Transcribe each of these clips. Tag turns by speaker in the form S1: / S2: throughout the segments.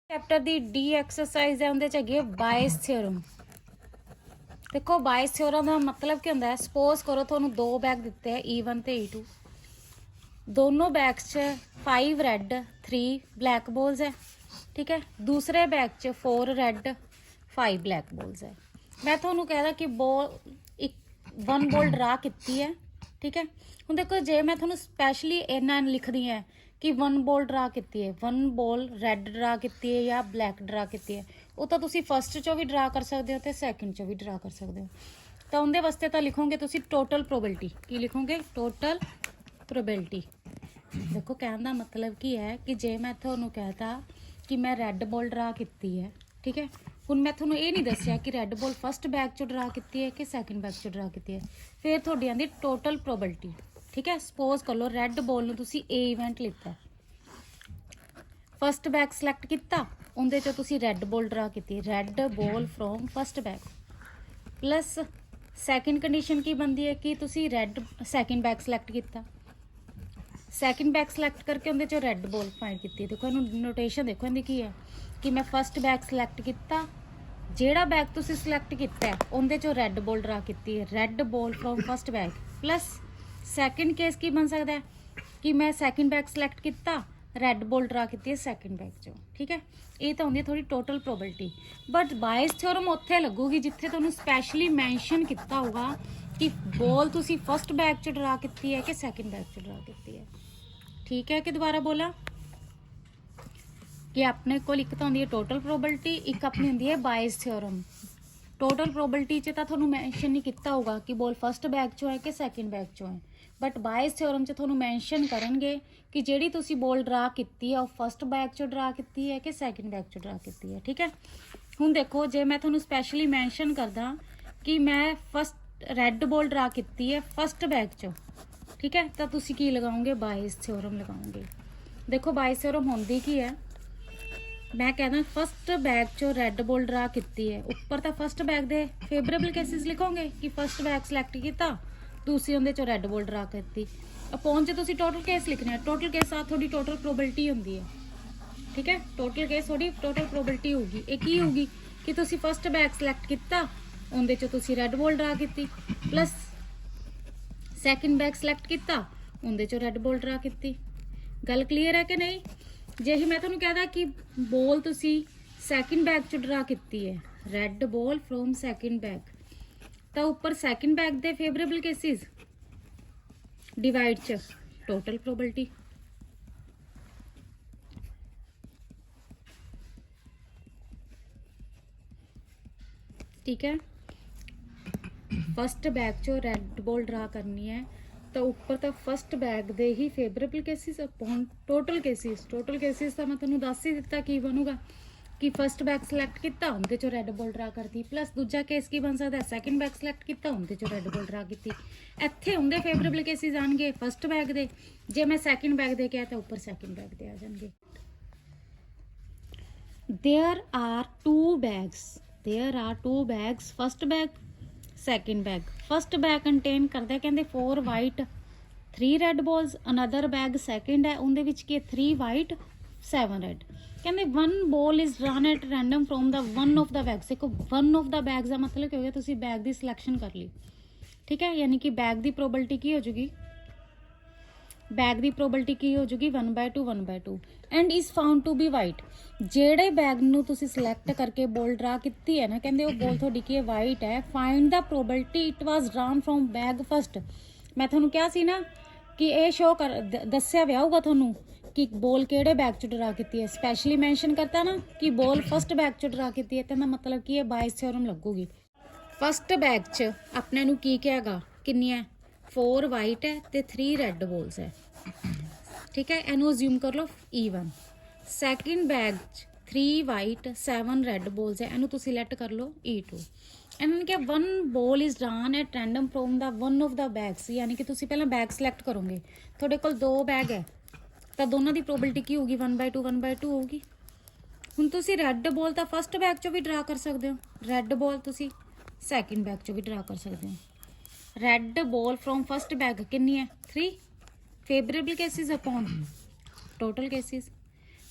S1: Chapter दी D exercise है उनदे च हैगी बायस थ्योरम। देखो बायस थ्योरम का मतलब क्या होंदा है। सपोज करो तुहानू दो बैग दिते हैं E1 ते E2, दोनों बैग्स च 5 रेड 3 ब्लैक बॉल्स है, ठीक है। दूसरे बैग च 4 रेड 5 ब्लैक बॉल्स है। मैं तुहानू कहदा कि बॉल एक 1 बॉल ड्रा कीती है, ठीक है। हुण देखो जे मैं तुहानू स्पैशली इन्ना लिखदी है कि 1 बॉल ड्रा कीती है, 1 बॉल रेड ड्रा कीती है या ब्लैक ड्रा कीती है, वो तो तुसी फस्ट चो भी ड्रा कर सकते हो तो सैकेंड चो भी ड्रा कर सकते हो। तो उनके वास्ते तो लिखोगे तुसी टोटल प्रोबेबिलिटी। की लिखोगे? Total probability. देखो कहने का मतलब की है कि जे मैं तुहानू कहता कि मैं रेड बॉल ड्रा की है, ठीक है। हुण मैं तुहानू ये नहीं दसिया कि रेड बॉल फस्ट बैग चो ड्रा की है कि सैकेंड बैग चो ड्रा की है, फिर तुहाडी आंदी टोटल प्रोबेबिलिटी, ठीक है। सपोज कर लो रेड बॉल नू तुसी ए इवेंट लिता, फस्ट बैग सिलेक्ट किया, उनदे चो तुसी रेड बॉल ड्रा की, red ball from first bag, plus second condition की बनती है कि तुसी रेड सैकेंड बैग सिलेक्ट किया, सैकेंड बैग सिलेक्ट करके उनदे चो रेड बॉल फाइंड की। देखो इन्हू नोटेशन देखो इनकी की है कि मैं फस्ट बैग सिलेक्ट किया, जेड़ा बैग तुसी सिलेक्ट किया उनदे चो रेड बॉल ड्रा की, red ball from first bag, plus second case की बन सकता है कि मैं सैकेंड बैग सिलेक्ट किया, रेड बॉल ड्रा की है सैकेंड बैग चो, ठीक है। ये तो होंदी थोड़ी total probability. But bias theorem उत्थे लगूगी जिथे तुहानू स्पैशली मैंशन किया होगा कि बॉल तुसी फस्ट बैग चो ड्रा की है कि सैकेंड बैग चो ड्रा की है, ठीक है। कि दोबारा बोला कि अपने को एक तो होंदी है टोटल प्रोबेबिलिटी, एक अपनी होंदी है बायस थ्योरम। टोटल प्रोबेबिलिटी च तो तुहानू मैंशन नहीं किया होगा कि बॉल फस्ट बैग चो है कि सैकेंड बैग चो है, बट बायस थ्योरम च तुहानू मैंशन करनगे कि जेड़ी तुसी बॉल ड्रा की है वो फस्ट बैग चो ड्रा की है कि सैकेंड बैग चो ड्रा की है, ठीक है। हुण देखो जे मैं तुहानू स्पैशली मैंशन करदा कि मैं फस्ट रेड बॉल ड्रा की है फस्ट बैग चो, ठीक है, तो तुसी की लगाओगे? बायस थ्योरम लगाओगे। देखो बायस थ्योरम होंदी की है, मैं कहना फस्ट बैग चो रेड बॉल ड्रा की है, उपर तो फस्ट बैग दे फेवरेबल केसिस लिखोगे कि फस्ट बैग सिलेक्ट किया, दूसरी उनके चो रेड बॉल ड्रा की, अपॉन च तुसी टोटल केस लिखने हैं। टोटल केस साथ थोड़ी टोटल प्रोबेबिलिटी होंदी है, ठीक है। टोटल केस थोड़ी टोटल प्रोबेबिलिटी होगी। एक ही होगी कि तुसी फस्ट बैग सिलेक्ट किया, उनके चो तुसी रेड बॉल ड्रा की, प्लस सैकेंड बैग सिलेक्ट किया, उनके चो रेड बॉल ड्रा की। गल क्लीयर है कि नहीं? जे ही मैं तुहानू कहदा कि बॉल तुसी सैकेंड बैग चो ड्रा की है, red ball from second bag, तो ऊपर सैकेंड बैग दे फेवरेबल केसिस डिवाइड च टोटल प्रोबेबिलिटी, ठीक है। फस्ट बैग चो रेड बॉल ड्रा करनी है तो ऊपर तो फस्ट बैग दे ही favourable cases upon total cases. Total cases का मैं तुहानू दस ही दिता की बनूगा कि फस्ट बैग सिलेक्ट किया, उनके चो रेड बॉल ड्रा कर दी, प्लस दूजा केस की बन सकता है सैकेंड बैग सिलेक्ट किया, उनके चो रेड बॉल ड्रा की। इत्थे उनके फेवरेबल केसिस आएंगे फस्ट बैग दे, जे मैं सैकेंड बैग दे के तो ऊपर सैकेंड बैग दे आ जाएंगे। There are two bags first bag second bag. First bag contain करता है कहते 4 white 3 red balls, another bag second है उनके विच की 3 वाइट 7 रेड। कहते 1 ball is run at random from the one of the bags. देखो वन ऑफ द बैग्स का मतलब क्या हो गया, तुसी बैग की सिलेक्शन कर ली, ठीक है, यानी कि बैग की प्रोबेबिलिटी की हो जाएगी, बैग की प्रोबेबिलिटी की हो जाएगी 1/2 and is found to be white. जेड़े बैग नू तुसी सिलेक्ट करके बॉल ड्रा की है ना, कहते वो बॉल थोड़ी की वाइट है, find the probability it was drawn from bag first. मैं थोनू क्या सी ना कि ये शो कर दस्या हुआ होगा थोनू कि बॉल केड़े बैग च ड्रा की है, स्पैशली मैंशन करता ना कि बॉल फस्ट बैग च ड्रा की है, तो मतलब कि बायस थ्योरम लगूगी। फस्ट बैग च अपने नू की कहेगा किन्नी 4 वाइट है तो 3 रेड बॉल्स है, ठीक है, इनू अज्यूम कर लो E1। Second bag 3 white 7 red balls है, इनू तुम सिलेक्ट कर लो E2। इन्होंने क्या 1 ball is drawn at random from the one of the bags, यानी कि तुम पहले बैग सिलेक्ट करोगे, थोड़े को 2 बैग है तो दोनों की प्रोबेबिलिटी की होगी 1/2 होगी। हुण तुसी रेड बॉल तो फस्ट बैग चो भी ड्रा कर सकते हो, रेड बॉल तुसी सैकेंड बैग चो भी ड्रा कर सकते हो। Red ball from first bag कितनी है 3 favourable cases upon total cases.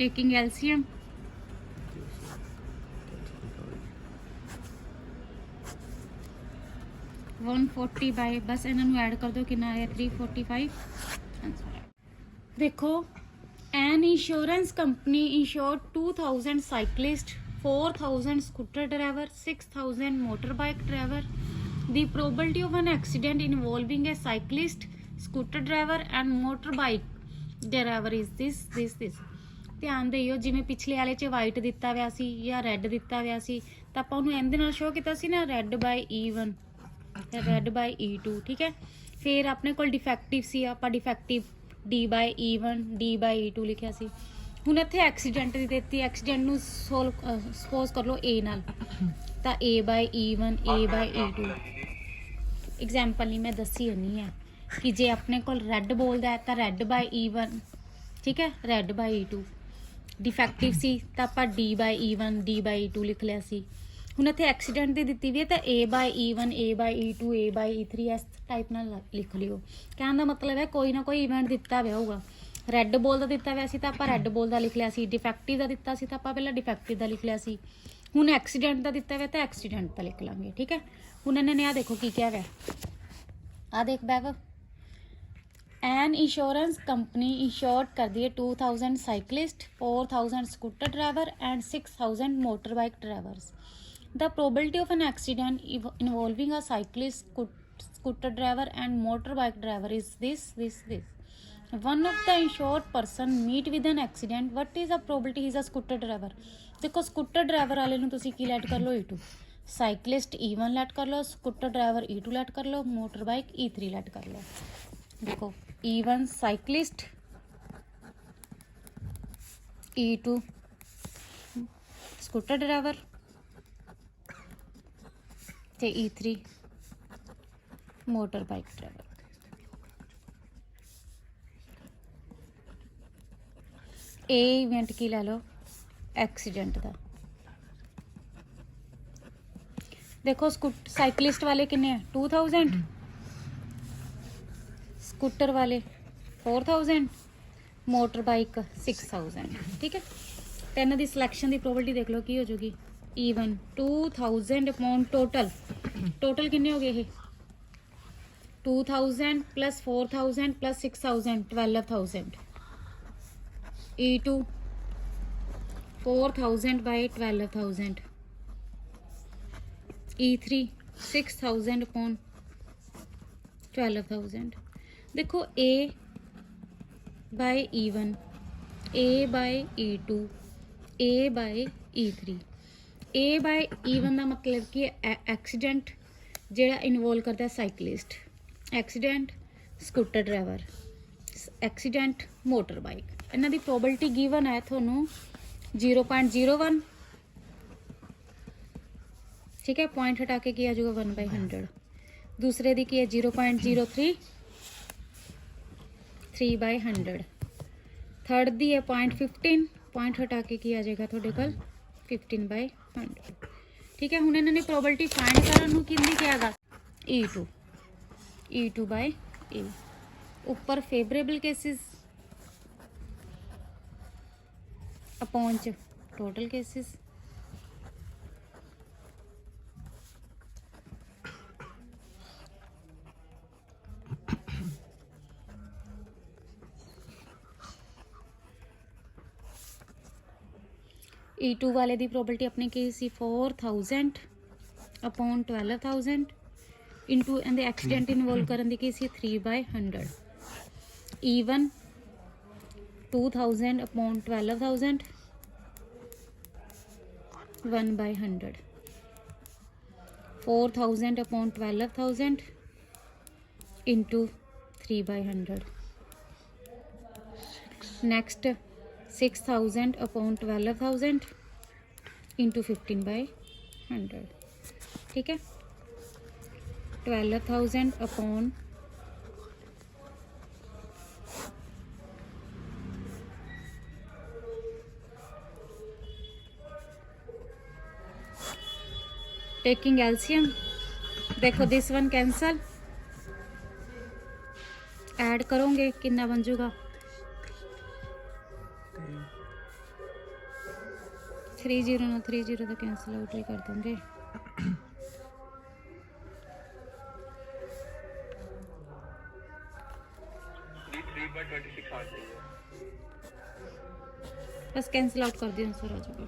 S1: Taking LCM 140 by बस इन्हों ऐड कर दो कितना है 345 आंसर है। देखो N insurance company insured 2000 cyclist 4000 scooter driver 6000 motor bike driver the probability of an accident involving A cyclist scooter driver and motor bike driver is this ध्यान दिओ जिवें पिछले वाले च वाइट दिता हुआ सी या रैड दिता हुआ सी तो आपां उहनूं इहदे नाल शो कीता सी ना red bye E1 red bye E2 ठीक है। फिर अपने को डिफेक्टिव सी आपां defective D by E1 D by E2 लिखिया सी। हुण इत्थे एक्सीडेंट दी देती एक्सीडेंट नूं सपोज कर लो A नाल तां A by E1 A by E2 example नहीं मैं दसी होनी है कि जे अपने को रैड बोलदा है तां रैड बाय E1 ठीक है रैड बाय E2 डिफेक्टिव सी तां आपां D by E1 D by E2 लिख लिया सी। ਹੁਣ ਇੱਥੇ ਐਕਸੀਡੈਂਟ ਦੀ ਦਿੱਤੀ ਵੀ ਹੈ ਤਾਂ A by E1 A by E2 A by E3 ਇਸ ਟਾਈਪ ਨਾਲ ਲਿਖ ਲਿਓ। ਕਹਿਣ ਦਾ ਮਤਲਬ ਹੈ ਕੋਈ ਨਾ ਕੋਈ ਇਵੈਂਟ ਦਿੱਤਾ ਹੋਇਆ ਹੋਊਗਾ। ਰੈੱਡ ਬੋਲ ਦਾ ਦਿੱਤਾ ਹੋਇਆ ਸੀ ਤਾਂ ਆਪਾਂ ਰੈੱਡ ਬੋਲ ਦਾ ਲਿਖ ਲਿਆ ਸੀ, ਡਿਫੈਕਟਿਵ ਦਾ ਦਿੱਤਾ ਸੀ ਤਾਂ ਆਪਾਂ ਪਹਿਲਾਂ ਡਿਫੈਕਟਿਵ ਦਾ ਲਿਖ ਲਿਆ ਸੀ। ਹੁਣ ਐਕਸੀਡੈਂਟ ਦਾ ਦਿੱਤਾ ਹੋਇਆ ਤਾਂ ਐਕਸੀਡੈਂਟ ਦਾ ਲਿਖ ਲਾਂਗੇ ਠੀਕ ਹੈ। ਹੁਣ ਇਹਨਾਂ ਨੇ ਆ ਦੇਖੋ ਕੀ ਕਿਹਾ ਹੋਇਆ ਆ ਦੇਖ bag an insurance company insured कर दी है 2000 cyclist 4000 scooter driver and 6000 motor bike drivers the probability of an accident involving a cyclist scooter driver and motor bike driver is this one of the insured person meet with an accident what is a probability is a scooter driver देखो scooter driver वाले नूं तुसीं की light कर लो E2 cyclist E1 light कर लो scooter driver E2 light कर लो motor bike E3 light कर लो। देखो E1 cyclist E2 scooter driver ते E3 मोटर बाइक ड्राइवर। ए इवेंट की लै लो एक्सीडेंट का देखो साइकिलिस्ट वाले किन्ने 2000 स्कूटर वाले 4000 मोटर बाइक 6000 ठीक है। तो इन्हों की सिलेक्शन की प्रोबेबिलिटी देख लो की हो जाएगी E1 2000 अपॉन टोटल किन्ने हो गए ये 2000 plus 4000 plus 6000 12000 E2 4000 bye 12000 E3 6000 upon 12000 देखो A by E1 A by E2 A by E3 A by E1 का मतलब कि एक्सीडेंट जेड़ा इन्वॉल्व करता है cyclist accident scooter driver accident motor bike इन्हां दी प्रोबेबिलिटी गिवन है थोनों 0.01 ठीक है पॉइंट हटा के किया जाएगा 1/100 दूसरे दी की है 0.03 3/100 थर्ड दी है 0.15 पॉइंट हटा के किया जाएगा थोड़े कल 15/100 ठीक है। हुण इन्होंने प्रोबेबिलिटी फाइंड करन किंदी किया E2 बाय A ऊपर फेवरेबल केसिस अपॉन च टोटल केसिस E2 वाले दी प्रोबेबिलिटी अपने की सी 4000 upon 12000 into and accident involve करन दी की सी 3/100 E1 2000 upon 12000 1/100 4000 upon 12000 into 3/100 next 6000 upon 12000 into 15/100 ठीक है। 12000 अपॉन टेकिंग एल्शियम देखो दिस वन कैंसल ऐड करोगे कितना बन जाएगा 30 ਨਾਲ 30 ਦਾ ਕੈਂਸਲ ਆਊਟ ਵੀ ਕਰ ਦੂੰਗੇ। बस कैंसिल आउट कर दिया आंसर आ जाएगा।